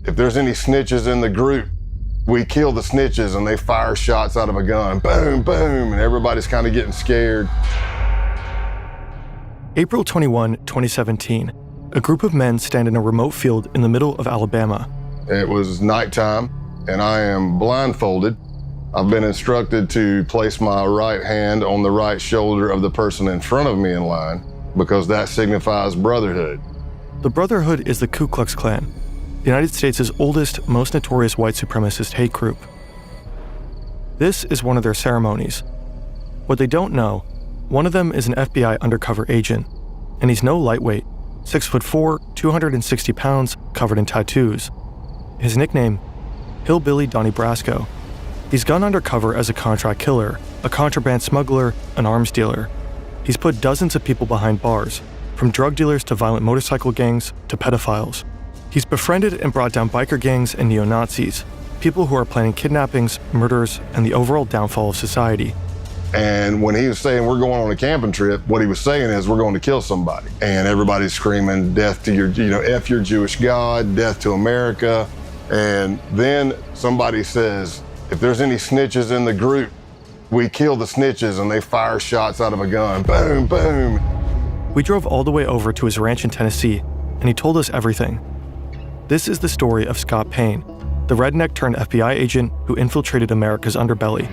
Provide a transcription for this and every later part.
If there's any snitches in the group, we kill the snitches, and they fire shots out of a gun. Boom, boom, and everybody's kind of getting scared. April 21, 2017. A group of men stand in a remote field in the middle of Alabama. It was nighttime, and I am blindfolded. I've been instructed to place my right hand on the right shoulder of the person in front of me in line because that signifies brotherhood. The Brotherhood is the Ku Klux Klan, the United States' oldest, most notorious white supremacist hate group. This is one of their ceremonies. What they don't know, one of them is an FBI undercover agent, and he's no lightweight, 6'4", 260 pounds, covered in tattoos. His nickname, Hillbilly Donnie Brasco. He's gone undercover as a contract killer, a contraband smuggler, an arms dealer. He's put dozens of people behind bars, from drug dealers to violent motorcycle gangs to pedophiles. He's befriended and brought down biker gangs and neo-Nazis, people who are planning kidnappings, murders, and the overall downfall of society. And when he was saying we're going on a camping trip, what he was saying is we're going to kill somebody. And everybody's screaming, death to your, F your Jewish God, death to America. And then somebody says, if there's any snitches in the group, we kill the snitches, and they fire shots out of a gun. Boom, boom. We drove all the way over to his ranch in Tennessee, and he told us everything. This is the story of Scott Payne, the redneck turned FBI agent who infiltrated America's underbelly.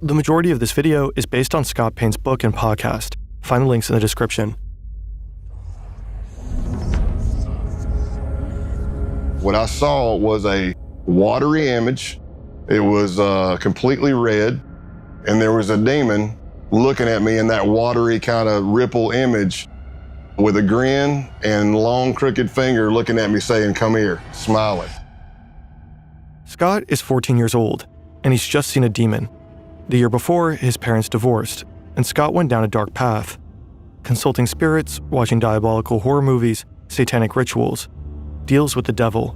The majority of this video is based on Scott Payne's book and podcast. Find the links in the description. What I saw was a watery image. It was completely red, and there was a demon looking at me in that watery kind of ripple image with a grin and long crooked finger looking at me saying, "Come here," smiling. Scott is 14 years old, and he's just seen a demon. The year before, his parents divorced, and Scott went down a dark path, consulting spirits, watching diabolical horror movies, satanic rituals, deals with the devil.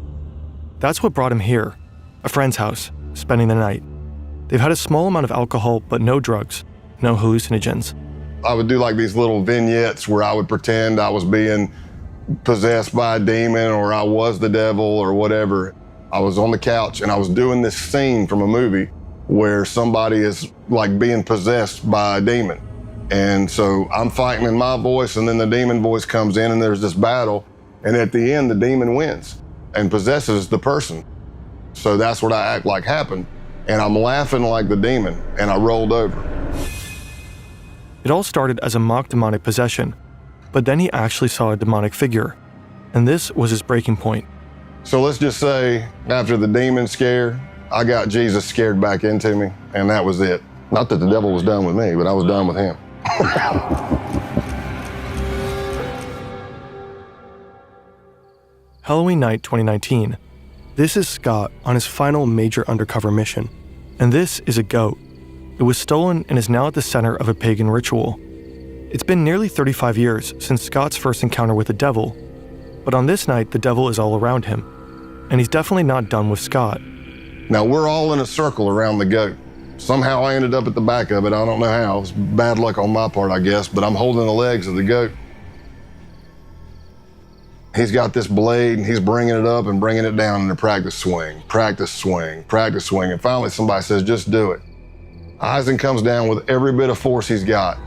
That's what brought him here, a friend's house, spending the night. They've had a small amount of alcohol, but no drugs, no hallucinogens. I would do like these little vignettes where I would pretend I was being possessed by a demon, or I was the devil, or whatever. I was on the couch, and I was doing this scene from a movie where somebody is like being possessed by a demon. And so I'm fighting in my voice, and then the demon voice comes in, and there's this battle. And at the end, the demon wins and possesses the person. So that's what I act like happened. And I'm laughing like the demon, and I rolled over. It all started as a mock demonic possession, but then he actually saw a demonic figure. And this was his breaking point. So let's just say after the demon scare, I got Jesus scared back into me, and that was it. Not that the devil was done with me, but I was done with him. Halloween night 2019. This is Scott on his final major undercover mission. And this is a goat. It was stolen and is now at the center of a pagan ritual. It's been nearly 35 years since Scott's first encounter with the devil, but on this night, the devil is all around him. And he's definitely not done with Scott. Now, we're all in a circle around the goat. Somehow I ended up at the back of it. I don't know how. It's bad luck on my part, I guess, but I'm holding the legs of the goat. He's got this blade, and he's bringing it up and bringing it down in a practice swing, practice swing, practice swing. And finally, somebody says, just do it. Eisen comes down with every bit of force he's got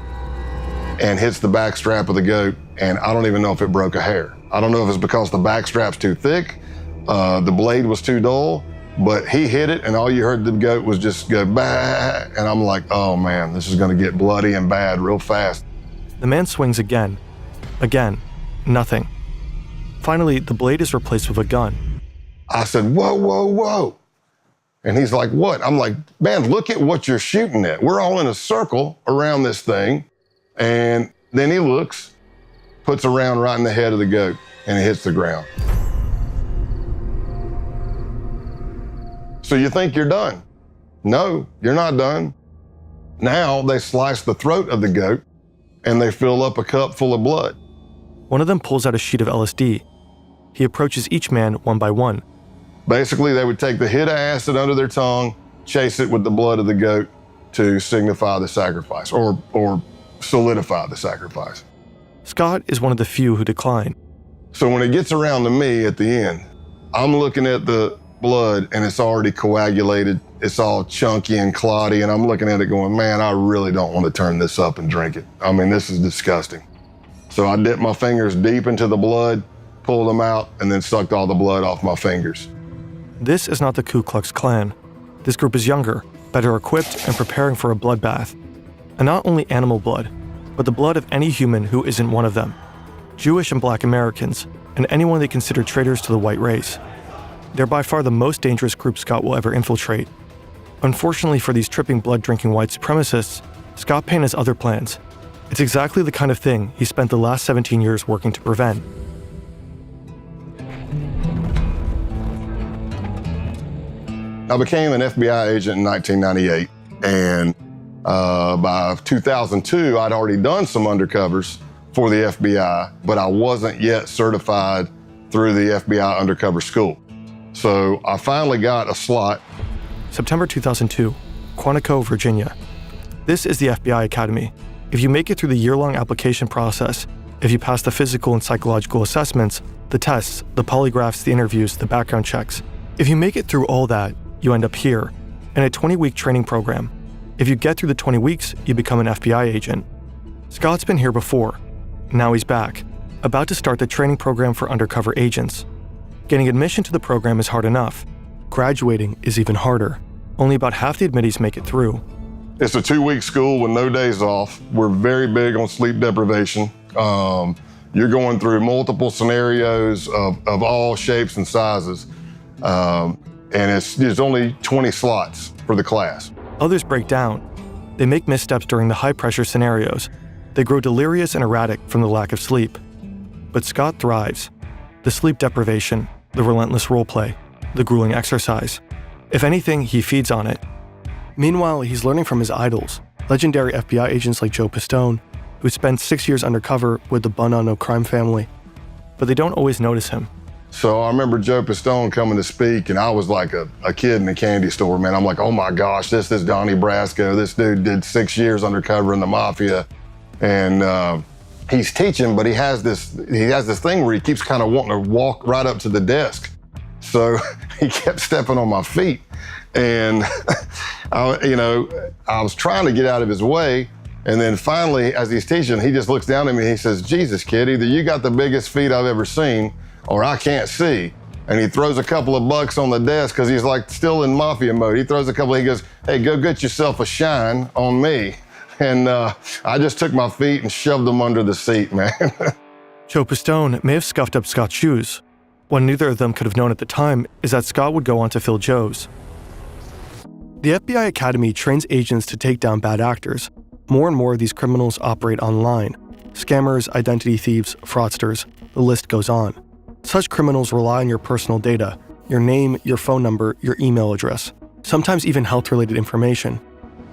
and hits the back strap of the goat, and I don't even know if it broke a hair. I don't know if it's because the back strap's too thick, the blade was too dull, but he hit it, and all you heard the goat was just go, bah, and I'm like, oh man, this is gonna get bloody and bad real fast. The man swings again. Again. Nothing. Finally, the blade is replaced with a gun. I said, whoa, whoa, whoa. And he's like, what? I'm like, man, look at what you're shooting at. We're all in a circle around this thing. And then he looks, puts a round right in the head of the goat, and it hits the ground. So you think you're done. No, you're not done. Now they slice the throat of the goat and they fill up a cup full of blood. One of them pulls out a sheet of LSD. He approaches each man one by one. Basically, they would take the hit of acid under their tongue, chase it with the blood of the goat to signify the sacrifice or solidify the sacrifice. Scott is one of the few who decline. So when it gets around to me at the end, I'm looking at the blood and it's already coagulated. It's all chunky and clotty, and I'm looking at it going, man, I really don't want to turn this up and drink it. I mean, this is disgusting. So I dipped my fingers deep into the blood, pulled them out, and then sucked all the blood off my fingers. This is not the Ku Klux Klan. This group is younger, better equipped, and preparing for a bloodbath. And not only animal blood, but the blood of any human who isn't one of them. Jewish and Black Americans, and anyone they consider traitors to the white race. They're by far the most dangerous group Scott will ever infiltrate. Unfortunately for these tripping blood-drinking white supremacists, Scott Payne has other plans. It's exactly the kind of thing he spent the last 17 years working to prevent. I became an FBI agent in 1998, and by 2002, I'd already done some undercovers for the FBI, but I wasn't yet certified through the FBI undercover school. So I finally got a slot. September 2002, Quantico, Virginia. This is the FBI Academy. If you make it through the year-long application process, if you pass the physical and psychological assessments, the tests, the polygraphs, the interviews, the background checks, if you make it through all that, you end up here, in a 20-week training program. If you get through the 20 weeks, you become an FBI agent. Scott's been here before. Now he's back, about to start the training program for undercover agents. Getting admission to the program is hard enough. Graduating is even harder. Only about half the admittees make it through. It's a 2-week school with no days off. We're very big on sleep deprivation. You're going through multiple scenarios of all shapes and sizes. And there's only 20 slots for the class. Others break down. They make missteps during the high-pressure scenarios. They grow delirious and erratic from the lack of sleep. But Scott thrives. The sleep deprivation, the relentless roleplay, the grueling exercise. If anything, he feeds on it. Meanwhile, he's learning from his idols, legendary FBI agents like Joe Pistone, who spent 6 years undercover with the Bono crime family. But they don't always notice him. So I remember Joe Pistone coming to speak, and I was like a kid in a candy store, man. I'm like, oh my gosh, this is Donnie Brasco. This dude did 6 years undercover in the mafia. And he's teaching, but he has this thing where he keeps kind of wanting to walk right up to the desk. So he kept stepping on my feet. And, I was trying to get out of his way. And then finally, as he's teaching, he just looks down at me and he says, Jesus, kid, either you got the biggest feet I've ever seen or I can't see. And he throws a couple of bucks on the desk because he's like still in mafia mode. He throws a couple, he goes, hey, go get yourself a shine on me. And I just took my feet and shoved them under the seat, man. Joe Pistone may have scuffed up Scott's shoes. What neither of them could have known at the time is that Scott would go on to fill Joe's. The FBI Academy trains agents to take down bad actors. More and more of these criminals operate online. Scammers, identity thieves, fraudsters, the list goes on. Such criminals rely on your personal data, your name, your phone number, your email address, sometimes even health-related information.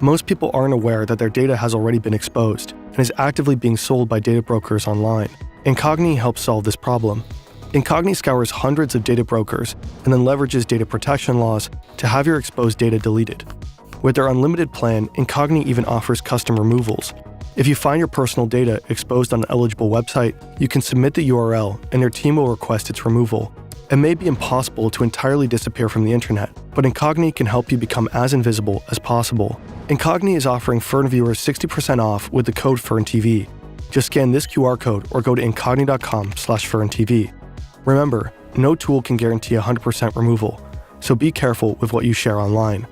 Most people aren't aware that their data has already been exposed and is actively being sold by data brokers online. Incogni helps solve this problem. Incogni scours hundreds of data brokers and then leverages data protection laws to have your exposed data deleted. With their unlimited plan, Incogni even offers custom removals. If you find your personal data exposed on an eligible website, you can submit the URL and their team will request its removal. It may be impossible to entirely disappear from the internet, but Incogni can help you become as invisible as possible. Incogni is offering Fern viewers 60% off with the code ferntv. Just scan this QR code or go to incogni.com/ferntv. Remember, no tool can guarantee 100% removal, so be careful with what you share online.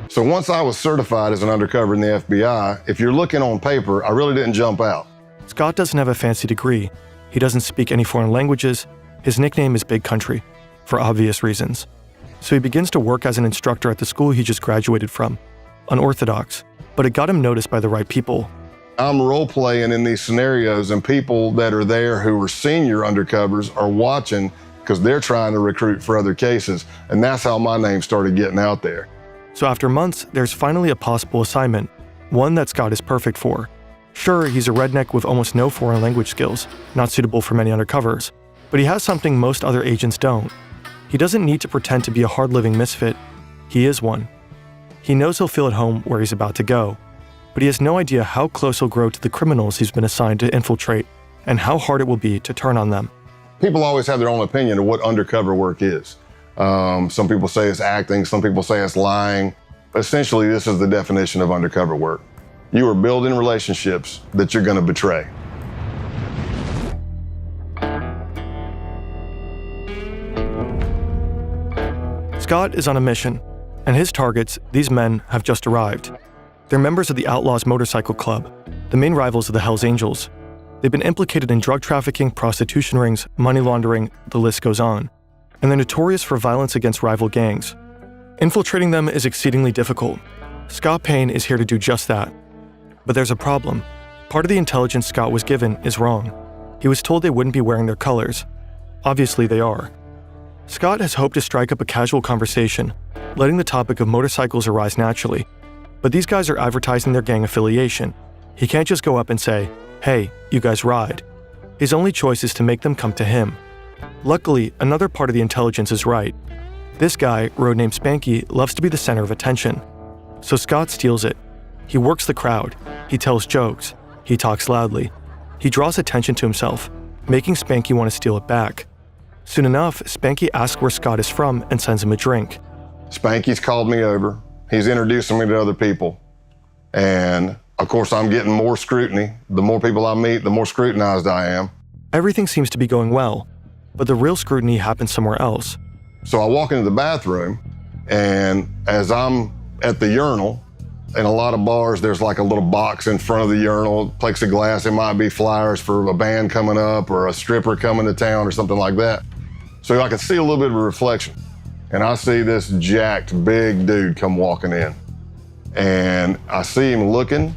So once I was certified as an undercover in the FBI, if you're looking on paper, I really didn't jump out. Scott doesn't have a fancy degree. He doesn't speak any foreign languages. His nickname is Big Country, for obvious reasons. So he begins to work as an instructor at the school he just graduated from. Unorthodox, but it got him noticed by the right people. I'm role-playing in these scenarios, and people that are there who are senior undercovers are watching, because they're trying to recruit for other cases. And that's how my name started getting out there. So after months, there's finally a possible assignment, one that Scott is perfect for. Sure, he's a redneck with almost no foreign language skills, not suitable for many undercovers, but he has something most other agents don't. He doesn't need to pretend to be a hard-living misfit. He is one. He knows he'll feel at home where he's about to go, but he has no idea how close he'll grow to the criminals he's been assigned to infiltrate and how hard it will be to turn on them. People always have their own opinion of what undercover work is. Some people say it's acting, some people say it's lying. Essentially, this is the definition of undercover work. You are building relationships that you're going to betray. Scott is on a mission, and his targets, these men, have just arrived. They're members of the Outlaws Motorcycle Club, the main rivals of the Hells Angels. They've been implicated in drug trafficking, prostitution rings, money laundering, the list goes on. And they're notorious for violence against rival gangs. Infiltrating them is exceedingly difficult. Scott Payne is here to do just that. But there's a problem. Part of the intelligence Scott was given is wrong. He was told they wouldn't be wearing their colors. Obviously they are. Scott has hoped to strike up a casual conversation, letting the topic of motorcycles arise naturally. But these guys are advertising their gang affiliation. He can't just go up and say, "Hey, you guys ride." His only choice is to make them come to him. Luckily, another part of the intelligence is right. This guy, road named Spanky, loves to be the center of attention. So Scott steals it. He works the crowd. He tells jokes. He talks loudly. He draws attention to himself, making Spanky want to steal it back. Soon enough, Spanky asks where Scott is from and sends him a drink. Spanky's called me over. He's introducing me to other people. And of course, I'm getting more scrutiny. The more people I meet, the more scrutinized I am. Everything seems to be going well, but the real scrutiny happens somewhere else. So I walk into the bathroom, and as I'm at the urinal, in a lot of bars, there's like a little box in front of the urinal, plexiglass. It might be flyers for a band coming up or a stripper coming to town or something like that. So I can see a little bit of a reflection. And I see this jacked big dude come walking in. And I see him looking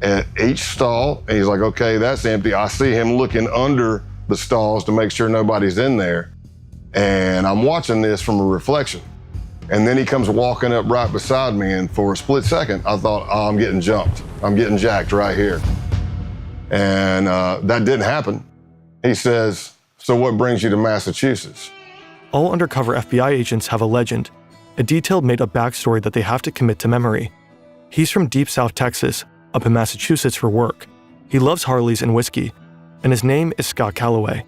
at each stall, and he's like, okay, that's empty. I see him looking under the stalls to make sure nobody's in there. And I'm watching this from a reflection. And then he comes walking up right beside me, and for a split second, I thought, oh, I'm getting jumped. I'm getting jacked right here. And that didn't happen. He says, so what brings you to Massachusetts? All undercover FBI agents have a legend, a detailed made-up backstory that they have to commit to memory. He's from deep South Texas, up in Massachusetts for work. He loves Harleys and whiskey, and his name is Scott Calloway.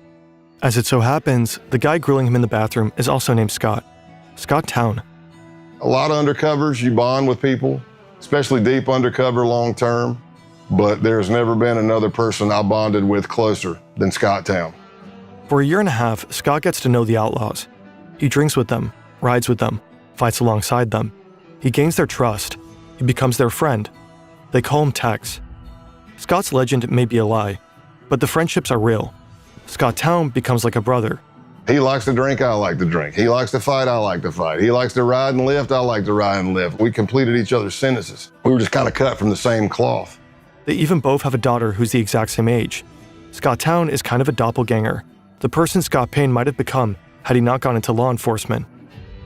As it so happens, the guy grilling him in the bathroom is also named Scott Town. A lot of undercovers, you bond with people, especially deep undercover long term, but there's never been another person I bonded with closer than Scott Town. For a year and a half, Scott gets to know the outlaws. He drinks with them, rides with them, fights alongside them. He gains their trust. He becomes their friend. They call him Tex. Scott's legend may be a lie, but the friendships are real. Scott Town becomes like a brother. He likes to drink, I like to drink. He likes to fight, I like to fight. He likes to ride and lift, I like to ride and lift. We completed each other's sentences. We were just kind of cut from the same cloth. They even both have a daughter who's the exact same age. Scott Town is kind of a doppelganger, the person Scott Payne might have become had he not gone into law enforcement.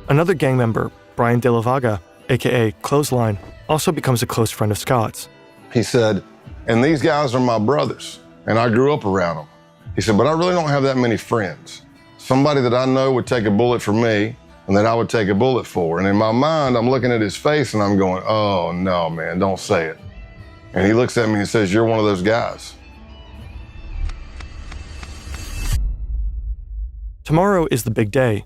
Another gang member, Brian De La Vaga, aka Clothesline, also becomes a close friend of Scott's. He said, and these guys are my brothers, and I grew up around them. He said, but I really don't have that many friends. Somebody that I know would take a bullet for me and that I would take a bullet for. And in my mind, I'm looking at his face and I'm going, oh no, man, don't say it. And he looks at me and says, you're one of those guys. Tomorrow is the big day.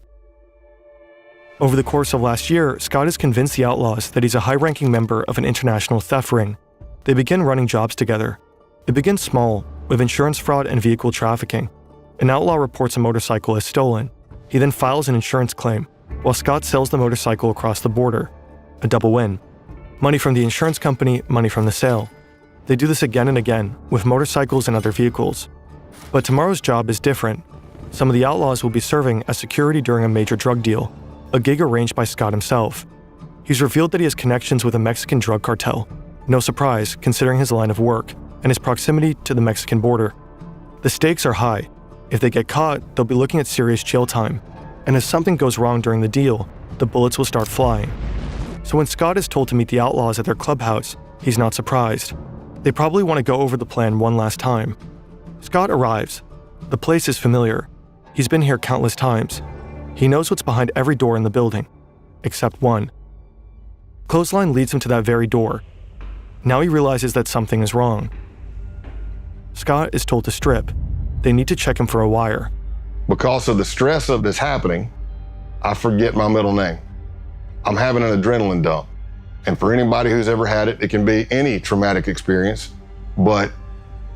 Over the course of last year, Scott has convinced the outlaws that he's a high-ranking member of an international theft ring. They begin running jobs together. It begins small, with insurance fraud and vehicle trafficking. An outlaw reports a motorcycle as stolen. He then files an insurance claim, while Scott sells the motorcycle across the border. A double win. Money from the insurance company, money from the sale. They do this again and again, with motorcycles and other vehicles. But tomorrow's job is different. Some of the outlaws will be serving as security during a major drug deal, a gig arranged by Scott himself. He's revealed that he has connections with a Mexican drug cartel. No surprise, considering his line of work and his proximity to the Mexican border. The stakes are high. If they get caught, they'll be looking at serious jail time. And if something goes wrong during the deal, the bullets will start flying. So when Scott is told to meet the outlaws at their clubhouse, he's not surprised. They probably want to go over the plan one last time. Scott arrives. The place is familiar. He's been here countless times. He knows what's behind every door in the building, except one. Clothesline leads him to that very door. Now he realizes that something is wrong. Scott is told to strip. They need to check him for a wire. Because of the stress of this happening, I forget my middle name. I'm having an adrenaline dump. And for anybody who's ever had it, it can be any traumatic experience, but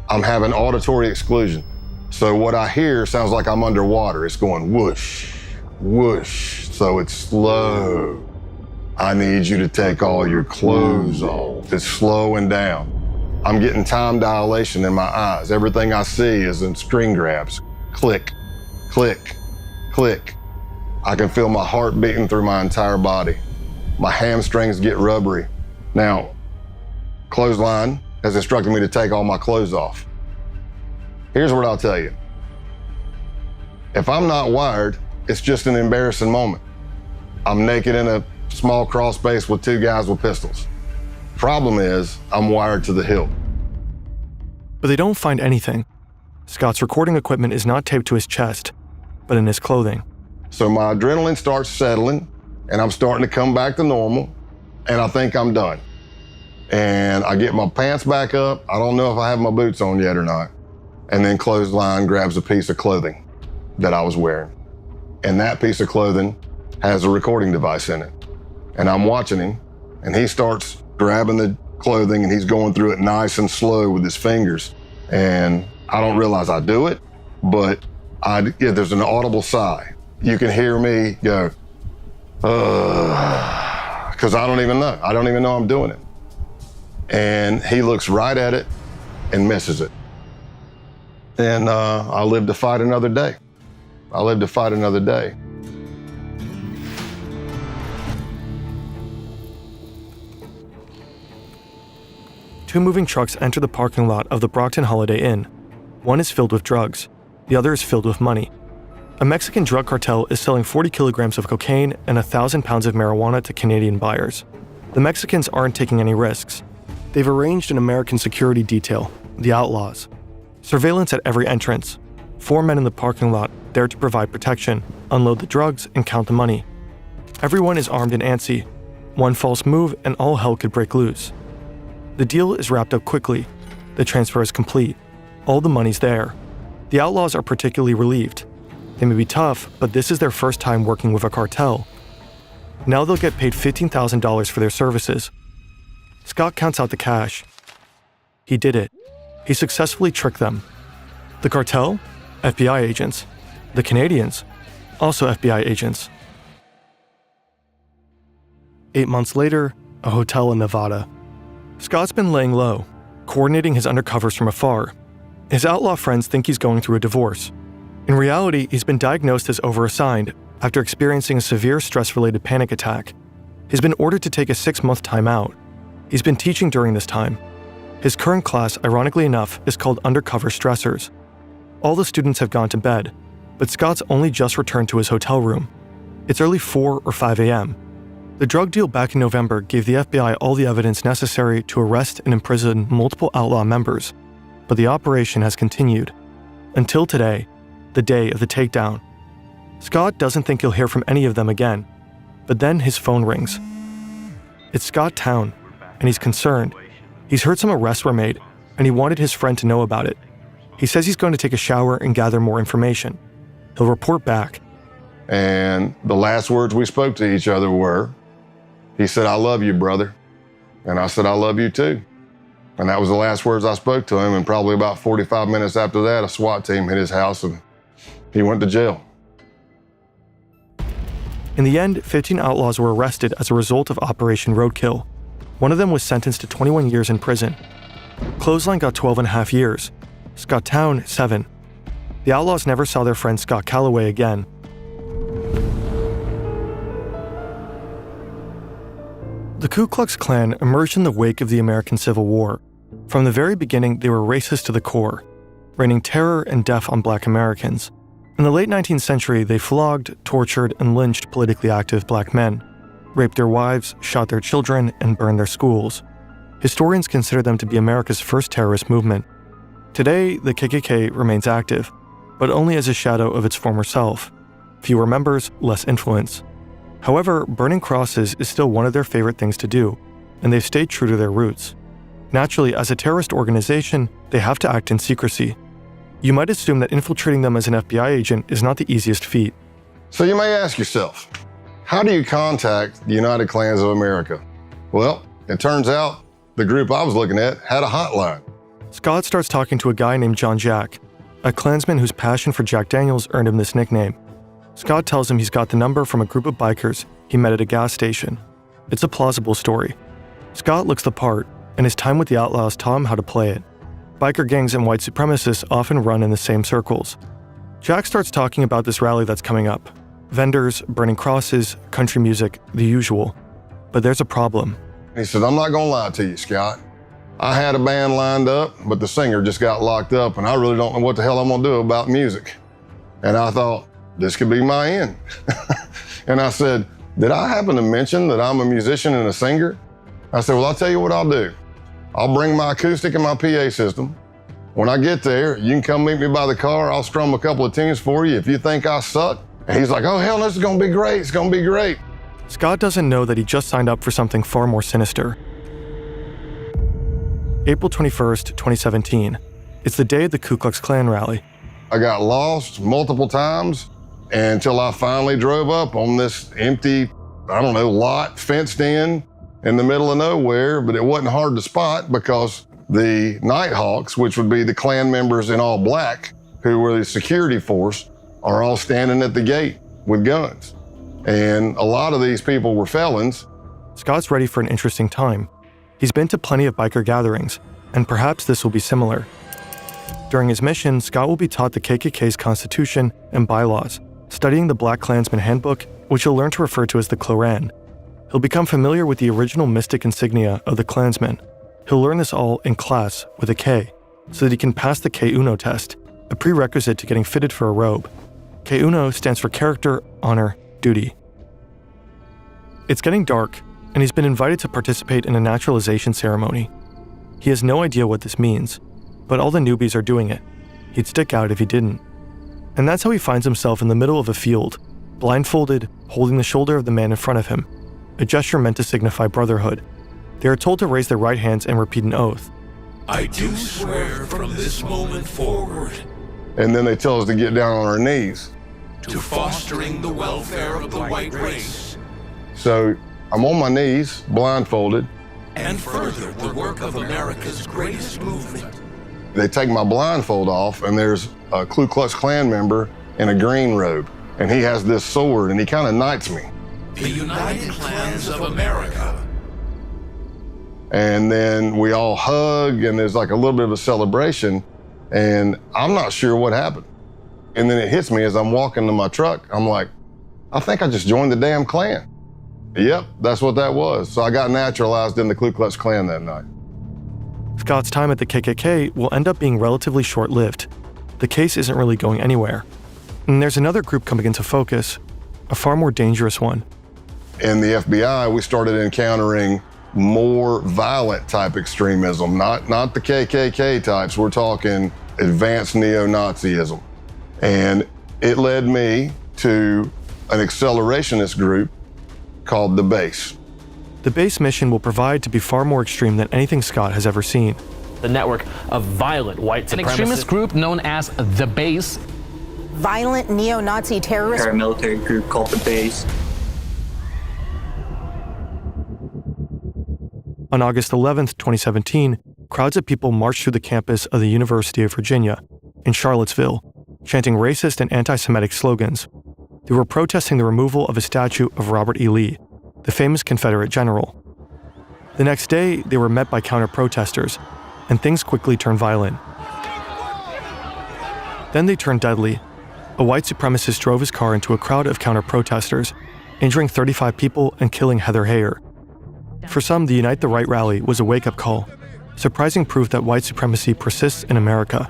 I'm having auditory exclusion. So what I hear sounds like I'm underwater. It's going whoosh, whoosh. So it's slow. I need you to take all your clothes off. It's slowing down. I'm getting time dilation in my eyes. Everything I see is in string grabs. Click, click, click. I can feel my heart beating through my entire body. My hamstrings get rubbery. Now, Clothesline has instructed me to take all my clothes off. Here's what I'll tell you. If I'm not wired, it's just an embarrassing moment. I'm naked in a small crawl space with two guys with pistols. Problem is, I'm wired to the hilt. But they don't find anything. Scott's recording equipment is not taped to his chest, but in his clothing. So my adrenaline starts settling, and I'm starting to come back to normal, and I think I'm done. And I get my pants back up. I don't know if I have my boots on yet or not. And then Clothesline grabs a piece of clothing that I was wearing. And that piece of clothing has a recording device in it. And I'm watching him, and he starts grabbing the clothing, and he's going through it nice and slow with his fingers. And I don't realize I do it, but there's an audible sigh. You can hear me go, because I don't even know. I don't even know I'm doing it. And he looks right at it and misses it. And I live to fight another day. I live to fight another day. Two moving trucks enter the parking lot of the Brockton Holiday Inn. One is filled with drugs. The other is filled with money. A Mexican drug cartel is selling 40 kilograms of cocaine and 1,000 pounds of marijuana to Canadian buyers. The Mexicans aren't taking any risks. They've arranged an American security detail, the Outlaws. Surveillance at every entrance. 4 men in the parking lot there to provide protection, unload the drugs, and count the money. Everyone is armed and antsy. One false move and all hell could break loose. The deal is wrapped up quickly. The transfer is complete. All the money's there. The Outlaws are particularly relieved. They may be tough, but this is their first time working with a cartel. Now they'll get paid $15,000 for their services. Scott counts out the cash. He did it. He successfully tricked them. The cartel? FBI agents. The Canadians? Also FBI agents. 8 months later, a hotel in Nevada. Scott's been laying low, coordinating his undercovers from afar. His outlaw friends think he's going through a divorce. In reality, he's been diagnosed as overassigned after experiencing a severe stress-related panic attack. He's been ordered to take a 6-month timeout. He's been teaching during this time. His current class, ironically enough, is called Undercover Stressors. All the students have gone to bed, but Scott's only just returned to his hotel room. It's early 4 or 5 a.m. The drug deal back in November gave the FBI all the evidence necessary to arrest and imprison multiple outlaw members, but the operation has continued. Until today, the day of the takedown. Scott doesn't think he'll hear from any of them again, but then his phone rings. It's Scott Town, and he's concerned. He's heard some arrests were made, and he wanted his friend to know about it. He says he's going to take a shower and gather more information. He'll report back. And the last words we spoke to each other were, he said, "I love you, brother." And I said, "I love you too." And that was the last words I spoke to him. And probably about 45 minutes after that, a SWAT team hit his house and he went to jail. In the end, 15 outlaws were arrested as a result of Operation Roadkill. One of them was sentenced to 21 years in prison. Clothesline got 12.5 years. Scott Town, 7. The outlaws never saw their friend Scott Calloway again. The Ku Klux Klan emerged in the wake of the American Civil War. From the very beginning, they were racist to the core. raining terror and death on Black Americans. In the late 19th century, they flogged, tortured, and lynched politically active Black men, raped their wives, shot their children, and burned their schools. Historians consider them to be America's first terrorist movement. Today, the KKK remains active, but only as a shadow of its former self. Fewer members, less influence. However, burning crosses is still one of their favorite things to do, and they've stayed true to their roots. Naturally, as a terrorist organization, they have to act in secrecy. You might assume that infiltrating them as an FBI agent is not the easiest feat. So you may ask yourself, how do you contact the United Klans of America? Well, it turns out the group I was looking at had a hotline. Scott starts talking to a guy named John Jack, a Klansman whose passion for Jack Daniels earned him this nickname. Scott tells him he's got the number from a group of bikers he met at a gas station. It's a plausible story. Scott looks the part, and his time with the outlaws taught him how to play it. Biker gangs and white supremacists often run in the same circles. Jack starts talking about this rally that's coming up. Vendors, burning crosses, country music, the usual. But there's a problem. He said, I'm not gonna lie to you, Scott. I had a band lined up, but the singer just got locked up, and I really don't know what the hell I'm gonna do about music. And I thought, this could be my end. And I said, did I happen to mention that I'm a musician and a singer? I said, well, I'll tell you what I'll do. I'll bring my acoustic and my PA system. When I get there, you can come meet me by the car. I'll strum a couple of tunes for you if you think I suck. And he's like, oh, hell, this is gonna be great. It's gonna be great. Scott doesn't know that he just signed up for something far more sinister. April 21st, 2017. It's the day of the Ku Klux Klan rally. I got lost multiple times until I finally drove up on this empty, lot fenced in the middle of nowhere, but it wasn't hard to spot because the Nighthawks, which would be the Klan members in all black, who were the security force, are all standing at the gate with guns. And a lot of these people were felons. Scott's ready for an interesting time. He's been to plenty of biker gatherings, and perhaps this will be similar. During his mission, Scott will be taught the KKK's constitution and bylaws, studying the Black Klansman Handbook, which he'll learn to refer to as the Kloran. He'll become familiar with the original mystic insignia of the Klansmen. He'll learn this all in class with a K, so that he can pass the K-Uno test, a prerequisite to getting fitted for a robe. K-Uno stands for character, honor, duty. It's getting dark, and he's been invited to participate in a naturalization ceremony. He has no idea what this means, but all the newbies are doing it. He'd stick out if he didn't. And that's how he finds himself in the middle of a field, blindfolded, holding the shoulder of the man in front of him, a gesture meant to signify brotherhood. They are told to raise their right hands and repeat an oath. I do swear from this moment forward. And then they tell us to get down on our knees. To fostering the welfare of the white race. So I'm on my knees, blindfolded. And further the work of America's greatest movement. They take my blindfold off, and there's a Ku Klux Klan member in a green robe. And he has this sword, and he kind of knights me. The United Klans of America. And then we all hug, and there's like a little bit of a celebration, and I'm not sure what happened. And then it hits me as I'm walking to my truck. I'm like, I think I just joined the damn Klan. Yep, that's what that was. So I got naturalized in the Ku Klux Klan that night. Scott's time at the KKK will end up being relatively short-lived. The case isn't really going anywhere. And there's another group coming into focus, a far more dangerous one. In the FBI, we started encountering more violent type extremism, not the KKK types. We're talking advanced neo-Nazism. And it led me to an accelerationist group called the Base. The Base mission will provide to be far more extreme than anything Scott has ever seen. The network of violent white supremacists. An extremist group known as the Base. Violent neo-Nazi terrorist paramilitary group called the Base. On August 11th, 2017, crowds of people marched through the campus of the University of Virginia in Charlottesville, chanting racist and anti-Semitic slogans. They were protesting the removal of a statue of Robert E. Lee, the famous Confederate general. The next day, they were met by counter-protesters, and things quickly turned violent. Then they turned deadly. A white supremacist drove his car into a crowd of counter-protesters, injuring 35 people and killing Heather Heyer. For some, the Unite the Right rally was a wake-up call, surprising proof that white supremacy persists in America.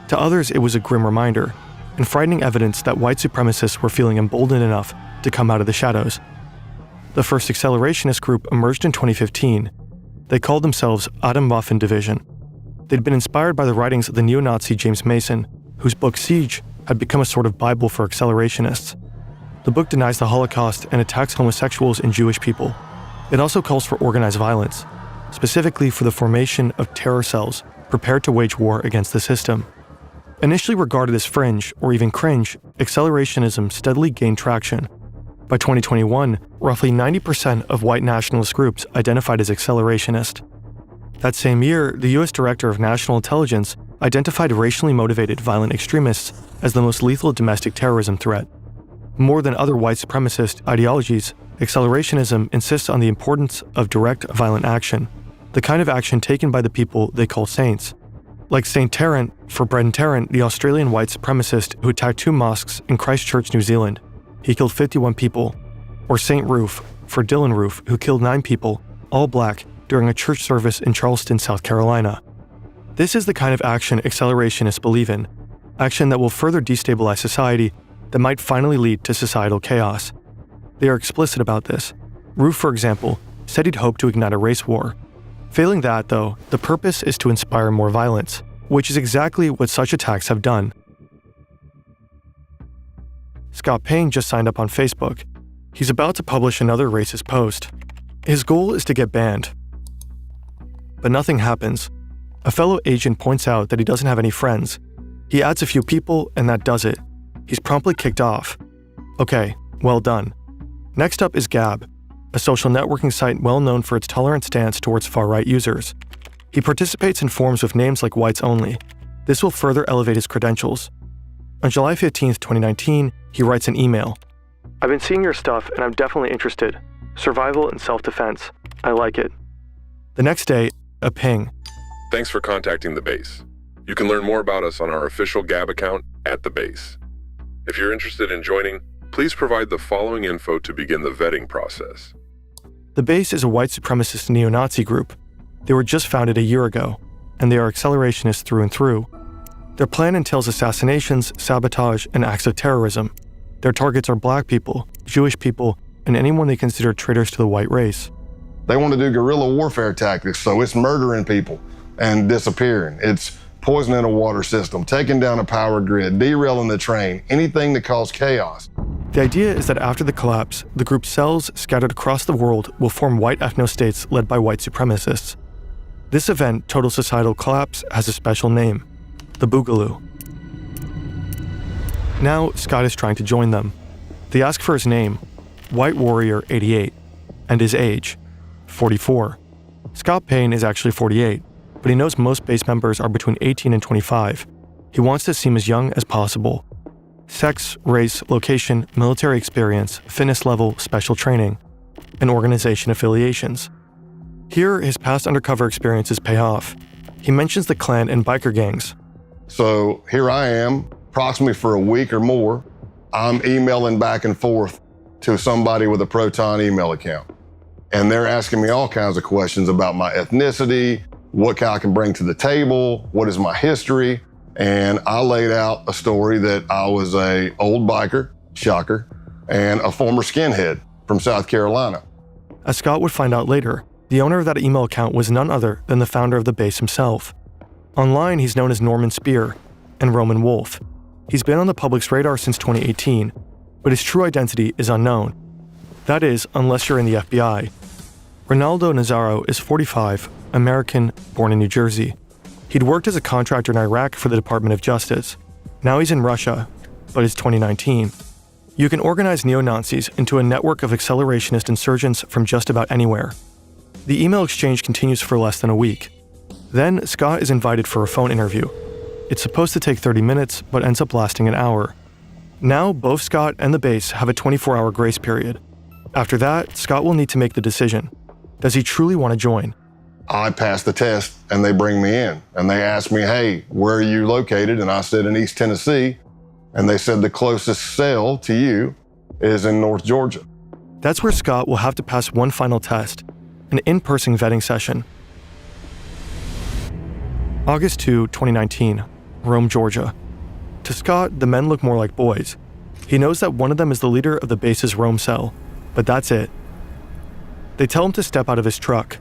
To others, it was a grim reminder and frightening evidence that white supremacists were feeling emboldened enough to come out of the shadows. The first accelerationist group emerged in 2015. They called themselves Atomwaffen Division. They'd been inspired by the writings of the neo-Nazi James Mason, whose book Siege had become a sort of Bible for accelerationists. The book denies the Holocaust and attacks homosexuals and Jewish people. It also calls for organized violence, specifically for the formation of terror cells prepared to wage war against the system. Initially regarded as fringe or even cringe, accelerationism steadily gained traction. By 2021, roughly 90% of white nationalist groups identified as accelerationist. That same year, the U.S. Director of National Intelligence identified racially motivated violent extremists as the most lethal domestic terrorism threat. More than other white supremacist ideologies, accelerationism insists on the importance of direct violent action, the kind of action taken by the people they call saints. Like St. Tarrant, for Brenton Tarrant, the Australian white supremacist who attacked 2 mosques in Christchurch, New Zealand. He killed 51 people. Or St. Roof, for Dylan Roof, who killed 9 people, all black, during a church service in Charleston, South Carolina. This is the kind of action accelerationists believe in, action that will further destabilize society, that might finally lead to societal chaos. They are explicit about this. Roof, for example, said he'd hoped to ignite a race war. Failing that, though, the purpose is to inspire more violence, which is exactly what such attacks have done. Scott Payne just signed up on Facebook. He's about to publish another racist post. His goal is to get banned. But nothing happens. A fellow agent points out that he doesn't have any friends. He adds a few people, and that does it. He's promptly kicked off. Okay, well done. Next up is Gab, a social networking site well known for its tolerant stance towards far-right users. He participates in forums with names like Whites Only. This will further elevate his credentials. On July 15, 2019, he writes an email. I've been seeing your stuff and I'm definitely interested. Survival and self-defense. I like it. The next day, a ping. Thanks for contacting The Base. You can learn more about us on our official Gab account at The Base. If you're interested in joining, please provide the following info to begin the vetting process. The Base is a white supremacist neo-Nazi group. They were just founded a year ago, and they are accelerationists through and through. Their plan entails assassinations, sabotage, and acts of terrorism. Their targets are black people, Jewish people, and anyone they consider traitors to the white race. They want to do guerrilla warfare tactics, so it's murdering people and disappearing. It's poisoning a water system, taking down a power grid, derailing the train, anything to cause chaos. The idea is that after the collapse, the group's cells scattered across the world will form white ethno-states led by white supremacists. This event, total societal collapse, has a special name, the Boogaloo. Now, Scott is trying to join them. They ask for his name, White Warrior 88, and his age, 44. Scott Payne is actually 48, but he knows most base members are between 18 and 25. He wants to seem as young as possible. Sex, race, location, military experience, fitness level, special training, and organization affiliations. Here, his past undercover experiences pay off. He mentions the Klan and biker gangs. So here I am, approximately for a week or more, I'm emailing back and forth to somebody with a Proton email account. And they're asking me all kinds of questions about my ethnicity, what I can bring to the table, what is my history. And I laid out a story that I was a old biker, shocker, and a former skinhead from South Carolina. As Scott would find out later, the owner of that email account was none other than the founder of the base himself. Online, he's known as Norman Spear and Roman Wolf. He's been on the public's radar since 2018, but his true identity is unknown. That is, unless you're in the FBI. Ronaldo Nazzaro is 45, American, born in New Jersey. He'd worked as a contractor in Iraq for the Department of Justice. Now he's in Russia, but it's 2019. You can organize neo-Nazis into a network of accelerationist insurgents from just about anywhere. The email exchange continues for less than a week. Then, Scott is invited for a phone interview. It's supposed to take 30 minutes, but ends up lasting an hour. Now, both Scott and the base have a 24-hour grace period. After that, Scott will need to make the decision. Does he truly want to join? I passed the test and they bring me in and they asked me, hey, where are you located? And I said in East Tennessee. And they said the closest cell to you is in North Georgia. That's where Scott will have to pass one final test, an in-person vetting session. August 2, 2019. Rome, Georgia. To Scott, the men look more like boys. He knows that one of them is the leader of the base's Rome cell, but that's it. They tell him to step out of his truck.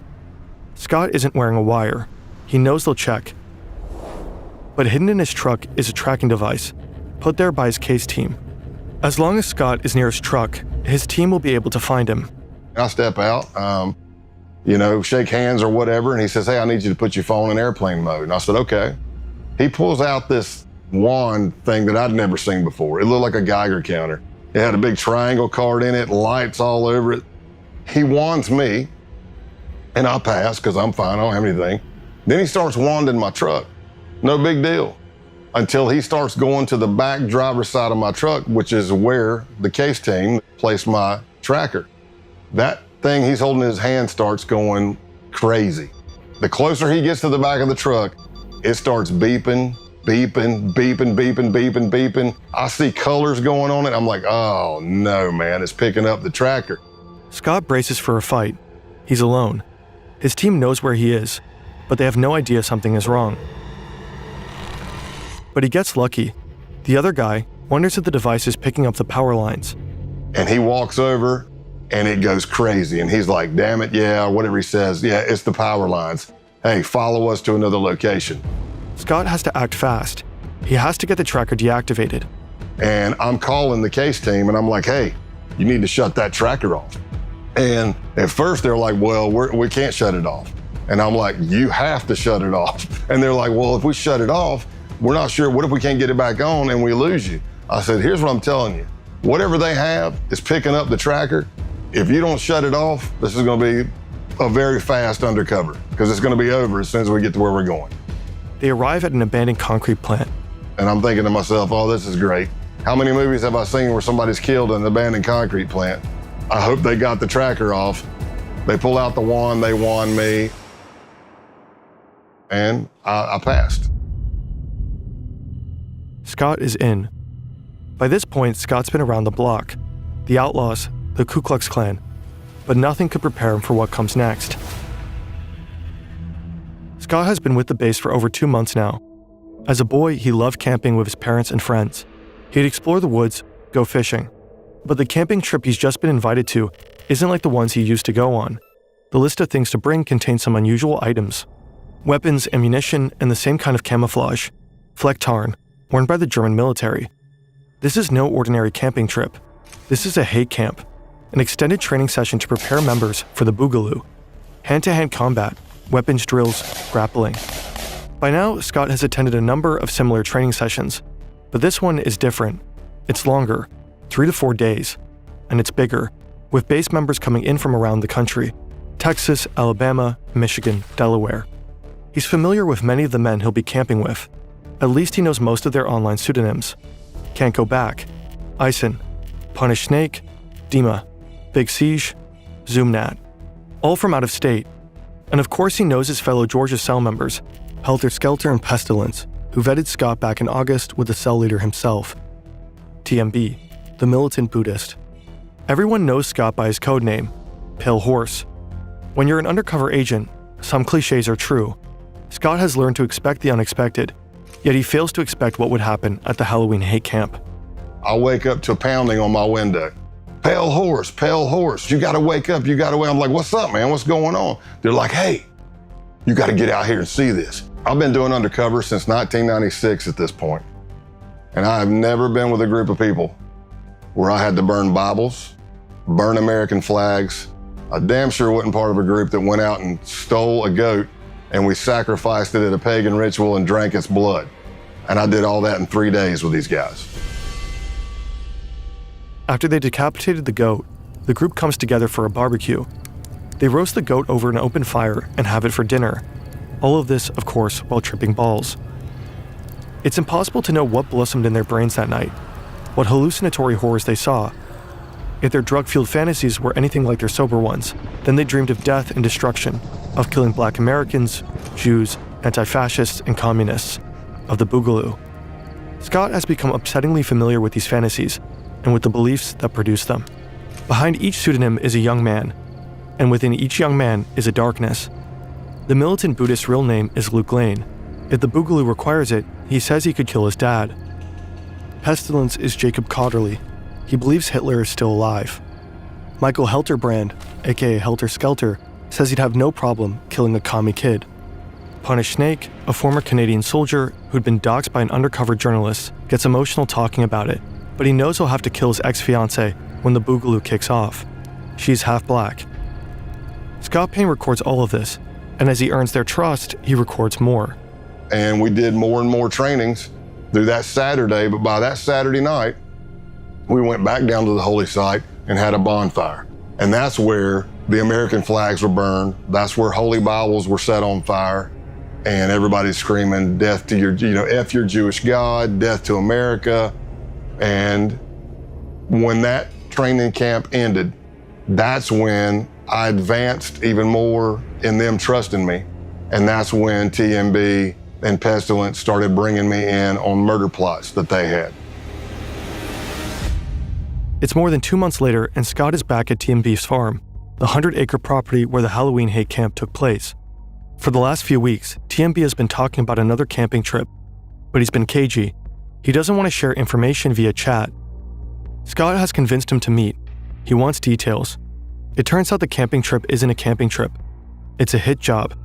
Scott isn't wearing a wire. He knows they'll check. But hidden in his truck is a tracking device, put there by his case team. As long as Scott is near his truck, his team will be able to find him. I step out, shake hands or whatever, and he says, hey, I need you to put your phone in airplane mode. And I said, okay. He pulls out this wand thing that I'd never seen before. It looked like a Geiger counter. It had a big triangle card in it, lights all over it. He wands me, and I pass because I'm fine, I don't have anything. Then he starts wanding my truck. No big deal. Until he starts going to the back driver's side of my truck, which is where the case team placed my tracker. That thing he's holding in his hand starts going crazy. The closer he gets to the back of the truck, it starts beeping, beeping, beeping, beeping, beeping, beeping. I see colors going on it. I'm like, oh no, man, it's picking up the tracker. Scott braces for a fight. He's alone. His team knows where he is, but they have no idea something is wrong. But he gets lucky. The other guy wonders if the device is picking up the power lines. And he walks over and it goes crazy. And he's like, damn it, yeah, or whatever he says. Yeah, it's the power lines. Hey, follow us to another location. Scott has to act fast. He has to get the tracker deactivated. And I'm calling the case team and I'm like, hey, you need to shut that tracker off. And at first they're like, well, we can't shut it off. And I'm like, you have to shut it off. And they're like, well, if we shut it off, we're not sure. What if we can't get it back on and we lose you? I said, here's what I'm telling you. Whatever they have is picking up the tracker. If you don't shut it off, this is going to be a very fast undercover because it's going to be over as soon as we get to where we're going. They arrive at an abandoned concrete plant. And I'm thinking to myself, oh, this is great. How many movies have I seen where somebody's killed in an abandoned concrete plant? I hope they got the tracker off. They pull out the wand, they wand me, and I passed. Scott is in. By this point, Scott's been around the block, the outlaws, the Ku Klux Klan, but nothing could prepare him for what comes next. Scott has been with the base for over 2 months now. As a boy, he loved camping with his parents and friends. He'd explore the woods, go fishing. But the camping trip he's just been invited to isn't like the ones he used to go on. The list of things to bring contains some unusual items. Weapons, ammunition, and the same kind of camouflage. Flecktarn, worn by the German military. This is no ordinary camping trip. This is a hate camp, an extended training session to prepare members for the Boogaloo. Hand-to-hand combat, weapons drills, grappling. By now, Scott has attended a number of similar training sessions, but this one is different. It's longer, 3 to 4 days, and it's bigger, with base members coming in from around the country: Texas, Alabama, Michigan, Delaware. He's familiar with many of the men he'll be camping with. At least he knows most of their online pseudonyms. Can't Go Back, Ison, Punish Snake, Dima, Big Siege, Zoomnat. All from out of state. And of course he knows his fellow Georgia cell members, Helter Skelter and Pestilence, who vetted Scott back in August with the cell leader himself. TMB, the militant Buddhist. Everyone knows Scott by his code name, Pale Horse. When you're an undercover agent, some cliches are true. Scott has learned to expect the unexpected, yet he fails to expect what would happen at the Halloween hate camp. I wake up to a pounding on my window. Pale Horse, you gotta wake up, you gotta wake up. I'm like, what's up, man, what's going on? They're like, hey, you gotta get out here and see this. I've been doing undercover since 1996 at this point. And I have never been with a group of people where I had to burn Bibles, burn American flags. I damn sure wasn't part of a group that went out and stole a goat and we sacrificed it at a pagan ritual and drank its blood. And I did all that in 3 days with these guys. After they decapitated the goat, the group comes together for a barbecue. They roast the goat over an open fire and have it for dinner. All of this, of course, while tripping balls. It's impossible to know what blossomed in their brains that night, what hallucinatory horrors they saw. If their drug-fueled fantasies were anything like their sober ones, then they dreamed of death and destruction, of killing Black Americans, Jews, anti-fascists, and communists, of the Boogaloo. Scott has become upsettingly familiar with these fantasies and with the beliefs that produce them. Behind each pseudonym is a young man, and within each young man is a darkness. The militant Buddhist's real name is Luke Lane. If the Boogaloo requires it, he says he could kill his dad. Pestilence is Jacob Cotterly. He believes Hitler is still alive. Michael Helterbrand, aka Helter Skelter, says he'd have no problem killing a commie kid. Punish Snake, a former Canadian soldier who'd been doxxed by an undercover journalist, gets emotional talking about it, but he knows he'll have to kill his ex-fiancée when the Boogaloo kicks off. She's half black. Scott Payne records all of this, and as he earns their trust, he records more. And we did more and more trainings through that Saturday, but by that Saturday night, we went back down to the holy site and had a bonfire. And that's where the American flags were burned. That's where holy Bibles were set on fire. And everybody's screaming, death to your, F your Jewish God, death to America. And when that training camp ended, that's when I advanced even more in them trusting me. And that's when TMB and Pestilence started bringing me in on murder plots that they had. It's more than 2 months later, and Scott is back at TMB's farm, the 100-acre property where the Halloween hate camp took place. For the last few weeks, TMB has been talking about another camping trip, but he's been cagey. He doesn't want to share information via chat. Scott has convinced him to meet. He wants details. It turns out the camping trip isn't a camping trip. It's a hit job.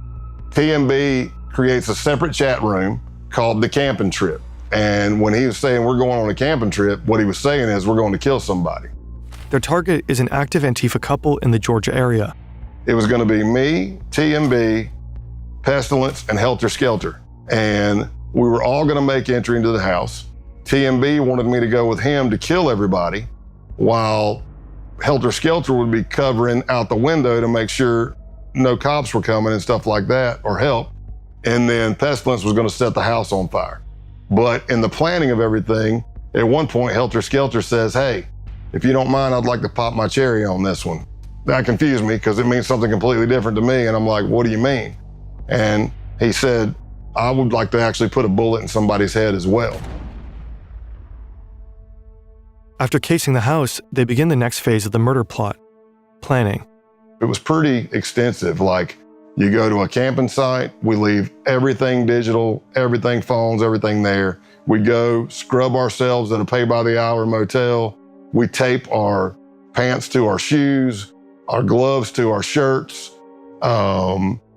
TMB creates a separate chat room called the camping trip. And when he was saying we're going on a camping trip, what he was saying is we're going to kill somebody. Their target is an active Antifa couple in the Georgia area. It was going to be me, TMB, Pestilence, and Helter Skelter. And we were all going to make entry into the house. TMB wanted me to go with him to kill everybody, while Helter Skelter would be covering out the window to make sure no cops were coming and stuff like that, or help. And then Pestilence was going to set the house on fire. But in the planning of everything, at one point, Helter Skelter says, hey, if you don't mind, I'd like to pop my cherry on this one. That confused me because it means something completely different to me. And I'm like, what do you mean? And he said, I would like to actually put a bullet in somebody's head as well. After casing the house, they begin the next phase of the murder plot, planning. It was pretty extensive. Like, you go to a camping site, we leave everything digital, everything phones, everything there. We go scrub ourselves at a pay-by-the-hour motel. We tape our pants to our shoes, our gloves to our shirts,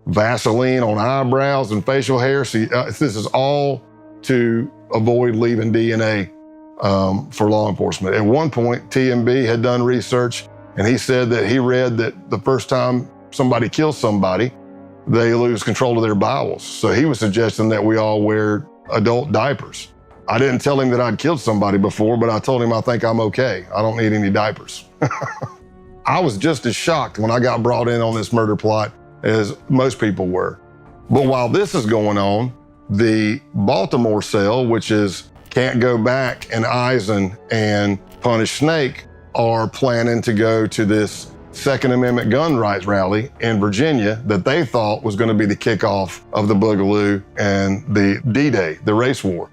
Vaseline on eyebrows and facial hair. See, this is all to avoid leaving DNA for law enforcement. At one point, TMB had done research, and he said that he read that the first time somebody kills somebody, they lose control of their bowels. So he was suggesting that we all wear adult diapers. I didn't tell him that I'd killed somebody before, but I told him I think I'm okay. I don't need any diapers. I was just as shocked when I got brought in on this murder plot as most people were. But while this is going on, the Baltimore cell, which is Can't Go Back, and Eisen and Punish Snake, are planning to go to this Second Amendment gun rights rally in Virginia that they thought was going to be the kickoff of the Boogaloo and the D-Day, the race war.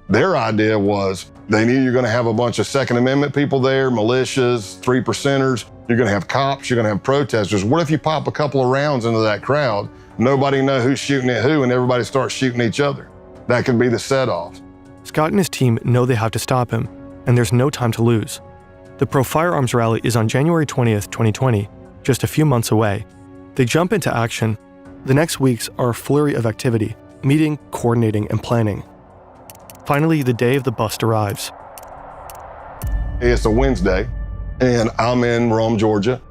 Their idea was they knew you're going to have a bunch of Second Amendment people there, militias, 3%ers. You're going to have cops, you're going to have protesters. What if you pop a couple of rounds into that crowd, nobody know who's shooting at who, and everybody starts shooting each other? That could be the set-off. Scott and his team know they have to stop him, and there's no time to lose. The pro-firearms rally is on January 20th, 2020, just a few months away. They jump into action. The next weeks are a flurry of activity, meeting, coordinating, and planning. Finally, the day of the bust arrives. It's a Wednesday, and I'm in Rome, Georgia.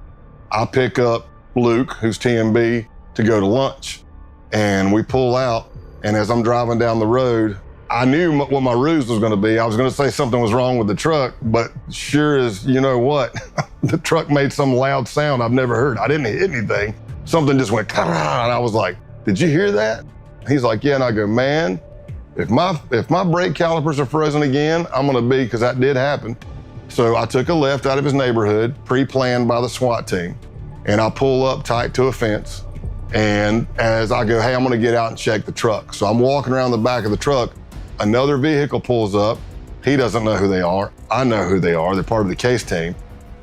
I pick up Luke, who's TMB, to go to lunch. And we pull out, and as I'm driving down the road, I knew what my ruse was going to be. I was going to say something was wrong with the truck, but sure as you know what, the truck made some loud sound I've never heard. I didn't hit anything. Something just went, and I was like, did you hear that? He's like, yeah, and I go, man, if my brake calipers are frozen again, I'm going to be, because that did happen. So I took a left out of his neighborhood, pre-planned by the SWAT team, and I pull up tight to a fence. And as I go, hey, I'm going to get out and check the truck. So I'm walking around the back of the truck. Another vehicle pulls up. He doesn't know who they are. I know who they are. They're part of the case team.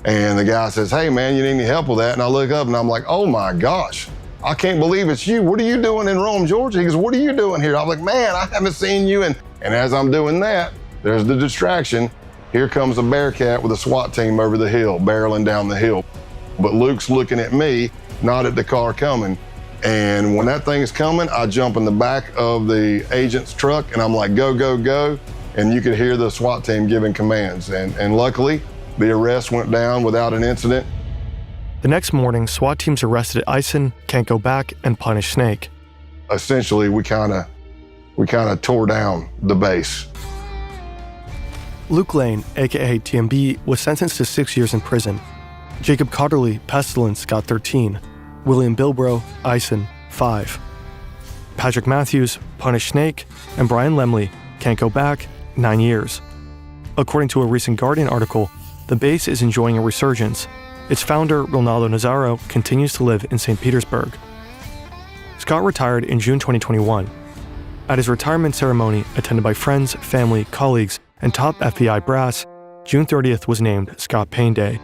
And the guy says, hey man, you need any help with that? And I look up and I'm like, oh my gosh, I can't believe it's you. What are you doing in Rome, Georgia? He goes, what are you doing here? I'm like, man, I haven't seen you. And as I'm doing that, there's the distraction. Here comes a Bearcat with a SWAT team over the hill, barreling down the hill. But Luke's looking at me, not at the car coming. And when that thing's coming, I jump in the back of the agent's truck and I'm like, go, go, go. And you could hear the SWAT team giving commands. And luckily, the arrest went down without an incident. The next morning, SWAT teams arrested Eisen, Can't Go Back, and Punish Snake. Essentially, we kind of tore down the base. Luke Lane, aka TMB, was sentenced to 6 years in prison. Jacob Cotterly, Pestilence, got 13. William Bilbro, Eisen, 5. Patrick Matthews, Punish Snake, and Brian Lemley, Can't Go Back, 9 years. According to a recent Guardian article, the base is enjoying a resurgence. Its founder, Ronaldo Nazzaro, continues to live in St. Petersburg. Scott retired in June 2021. At his retirement ceremony, attended by friends, family, colleagues, and top FBI brass, June 30th was named Scott Payne Day.